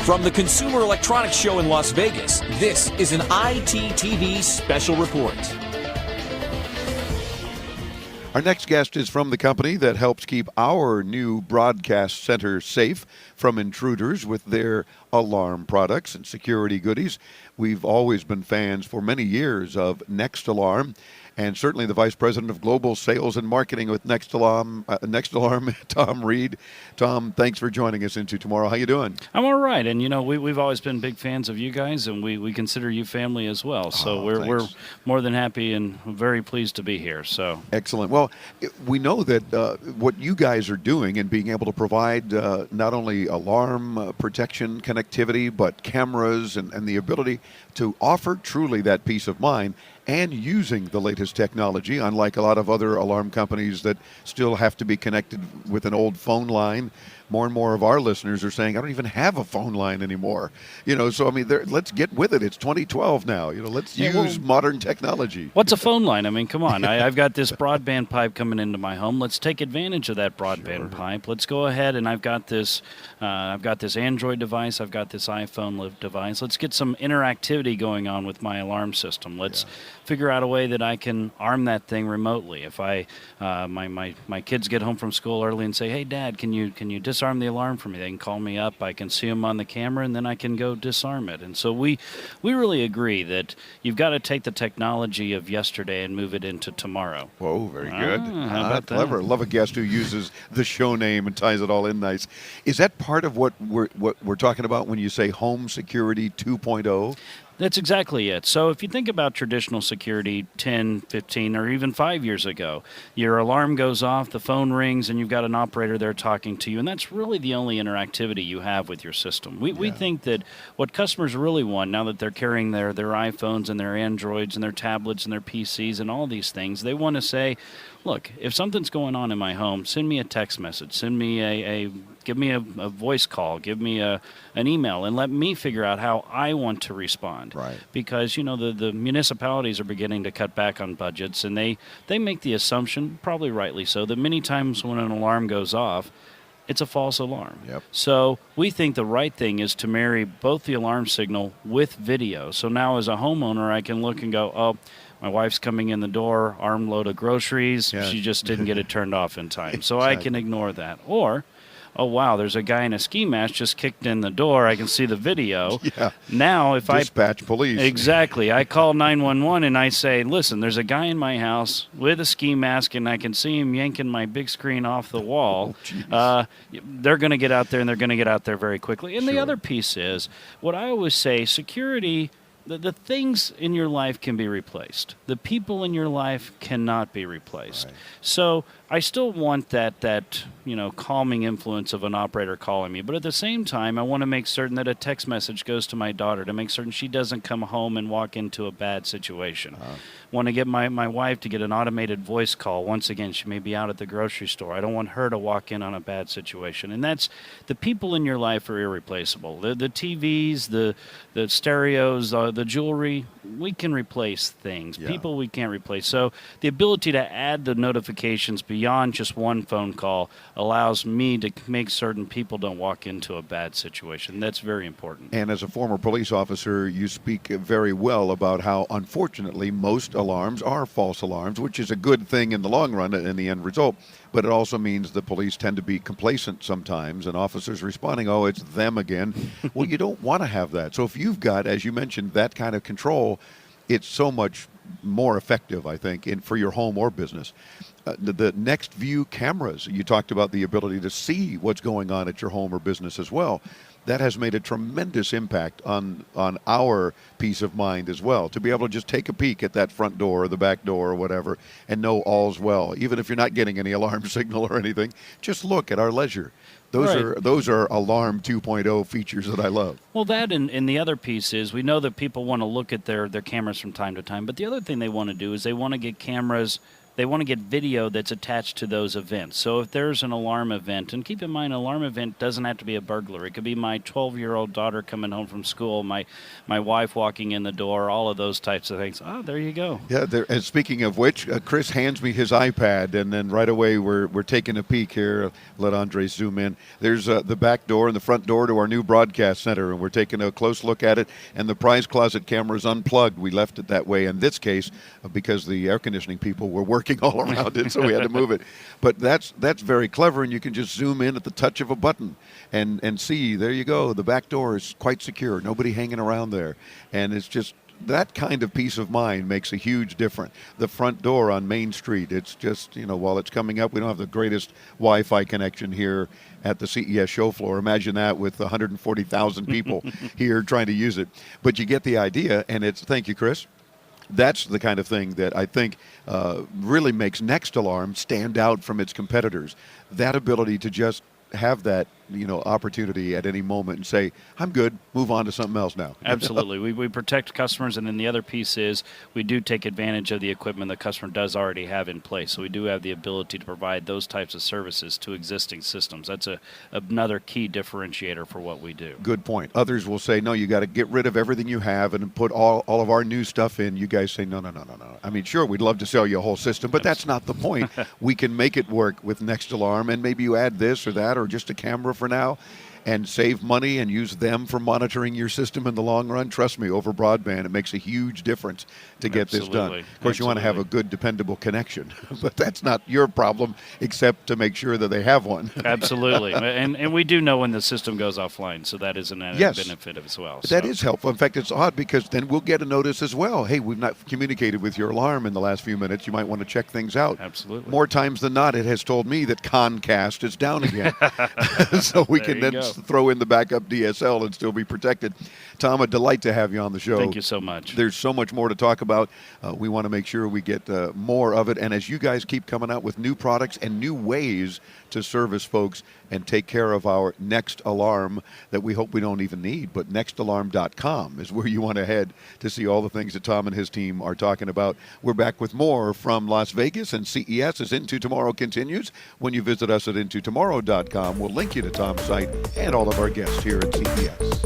From the Consumer Electronics Show in Las Vegas, this is an ITTV special report. Our next guest is from the company that helps keep our new broadcast center safe from intruders with their alarm products and security goodies. We've always been fans for many years of NextAlarm, and certainly the Vice President of Global Sales and Marketing with NextAlarm, Tom Reed. Tom, thanks for joining us into Tomorrow. How you doing? I'm all right, and we've always been big fans of you guys, and we consider you family as well. So we're more than happy and very pleased to be here. So excellent. Well, we know that what you guys are doing and being able to provide not only alarm protection connectivity, but cameras and the ability to offer truly that peace of mind and using the latest technology, unlike a lot of other alarm companies that still have to be connected with an old phone line. More and more of our listeners are saying, I don't even have a phone line anymore. So I mean, let's get with it. It's 2012 now. Let's use modern technology. What's a phone line? I mean, come on. I've got this broadband pipe coming into my home. Let's take advantage of that broadband pipe. Let's go ahead, and I've got this Android device. I've got this iPhone device. Let's get some interactivity going on with my alarm system. Let's figure out a way that I can arm that thing remotely. If my kids get home from school early and say, "Hey, Dad, can you disarm the alarm for me?" They can call me up. I can see them on the camera, and then I can go disarm it. And so we really agree that you've got to take the technology of yesterday and move it into tomorrow. Whoa, very good. How about clever. that? Love a guest who uses the show name and ties it all in nice. Is that part of what we're talking about when you say home security 2.0? That's exactly it. So if you think about traditional security 10, 15, or even 5 years ago, your alarm goes off, the phone rings, and you've got an operator there talking to you, and that's really the only interactivity you have with your system. We think that what customers really want, now that they're carrying their iPhones and their Androids and their tablets and their PCs and all these things, they want to say, look, if something's going on in my home, send me a text message, send me give me a voice call, give me an email, and let me figure out how I want to respond. Right. Because, the municipalities are beginning to cut back on budgets, and they make the assumption, probably rightly so, that many times when an alarm goes off, it's a false alarm. Yep. So we think the right thing is to marry both the alarm signal with video. So now as a homeowner, I can look and go, oh, my wife's coming in the door, armload of groceries. Yeah. She just didn't get it turned off in time. So I can ignore that. Or, oh, wow, there's a guy in a ski mask just kicked in the door. I can see the video. Yeah. Now, if Dispatch police. Exactly. I call 911 and I say, listen, there's a guy in my house with a ski mask and I can see him yanking my big screen off the wall. They're going to get out there, and they're going to get out there very quickly. And the other piece is, what I always say, security, the things in your life can be replaced. The people in your life cannot be replaced. Right. So I still want that calming influence of an operator calling me. But at the same time, I want to make certain that a text message goes to my daughter to make certain she doesn't come home and walk into a bad situation. Want to get my wife to get an automated voice call. Once again, she may be out at the grocery store. I don't want her to walk in on a bad situation. And that's, the people in your life are irreplaceable. The TVs, the stereos, the jewelry, we can replace things. Yeah. People we can't replace. So the ability to add the notifications beyond just one phone call allows me to make certain people don't walk into a bad situation. That's very important. And as a former police officer, you speak very well about how, unfortunately, most alarms are false alarms, which is a good thing in the long run in the end result. But it also means the police tend to be complacent sometimes, and officers responding, oh, it's them again. Well, you don't want to have that. So if you've got, as you mentioned, that kind of control, it's so much more effective, I think, for your home or business. The Next View cameras, you talked about the ability to see what's going on at your home or business as well. That has made a tremendous impact on our peace of mind as well, to be able to just take a peek at that front door or the back door or whatever and know all's well. Even if you're not getting any alarm signal or anything, just look at our leisure. Those are Alarm 2.0 features that I love. Well, that and the other piece is, we know that people want to look at their cameras from time to time, but the other thing they want to do is they want to get cameras they want to get video that's attached to those events. So if there's an alarm event, and keep in mind, an alarm event doesn't have to be a burglary. It could be my 12-year-old daughter coming home from school, my wife walking in the door, all of those types of things. Oh, there you go. Yeah, and speaking of which, Chris hands me his iPad, and then right away we're taking a peek here. Let Andre zoom in. There's the back door and the front door to our new broadcast center, and we're taking a close look at it, and the prize closet camera is unplugged. We left it that way in this case because the air conditioning people were working all around it, so we had to move it. But that's very clever, and you can just zoom in at the touch of a button and see, there you go, the back door is quite secure, nobody hanging around there, and it's just that kind of peace of mind makes a huge difference. The front door on Main Street, it's just, while it's coming up, we don't have the greatest Wi-Fi connection here at the CES show floor. Imagine that with 140,000 people here trying to use it. But you get the idea, and thank you, Chris. That's the kind of thing that I think really makes NextAlarm stand out from its competitors. That ability to just have that opportunity at any moment and say, I'm good, move on to something else now. Absolutely. We protect customers, and then the other piece is we do take advantage of the equipment the customer does already have in place. So we do have the ability to provide those types of services to existing systems. That's another key differentiator for what we do. Good point. Others will say, no, you got to get rid of everything you have and put all of our new stuff in. You guys say, no. I mean, sure, we'd love to sell you a whole system, but that's not the point. We can make it work with NextAlarm, and maybe you add this or that or just a camera for now and save money and use them for monitoring your system in the long run. Trust me, over broadband, it makes a huge difference to get this done. Of course, you want to have a good, dependable connection, but that's not your problem, except to make sure that they have one. Absolutely. And we do know when the system goes offline, so that is an added benefit as well. That is helpful. In fact, it's odd because then we'll get a notice as well. Hey, we've not communicated with your alarm in the last few minutes. You might want to check things out. Absolutely. More times than not, it has told me that Comcast is down again. So we can then throw in the backup DSL and still be protected. Tom, a delight to have you on the show. Thank you so much. There's so much more to talk about. We want to make sure we get more of it. And as you guys keep coming out with new products and new ways to service folks and take care of our next alarm that we hope we don't even need, but nextalarm.com is where you want to head to see all the things that Tom and his team are talking about. We're back with more from Las Vegas and CES as Into Tomorrow continues. When you visit us at intotomorrow.com, we'll link you to Tom's site and all of our guests here at CES.